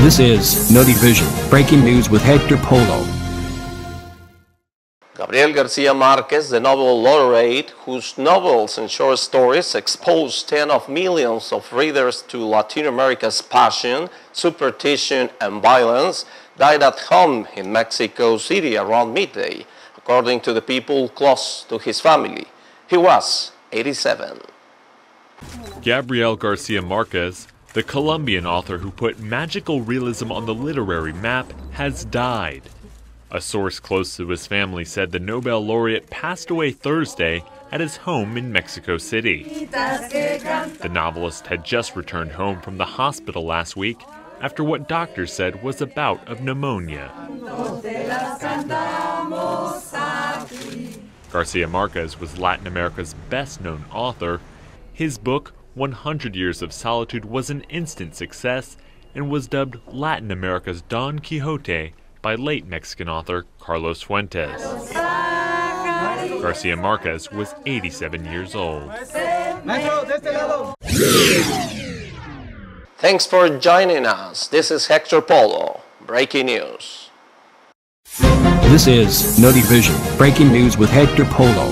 This is Notivision, breaking news with Hector Polo. Gabriel Garcia Marquez, the Nobel laureate, whose novels and short stories exposed tens of millions of readers to Latin America's passion, superstition, and violence, died at home in Mexico City around midday, according to the people close to his family. He was 87. Gabriel Garcia Marquez, the Colombian author who put magical realism on the literary map, has died. A source close to his family said the Nobel laureate passed away Thursday at his home in Mexico City. The novelist had just returned home from the hospital last week after what doctors said was a bout of pneumonia. Garcia Marquez was Latin America's best-known author. His book, 100 Years of Solitude, was an instant success and was dubbed Latin America's Don Quixote by late Mexican author Carlos Fuentes. Garcia Marquez was 87 years old. Thanks for joining us. This is Hector Polo, breaking news. This is Notivision, breaking news with Hector Polo.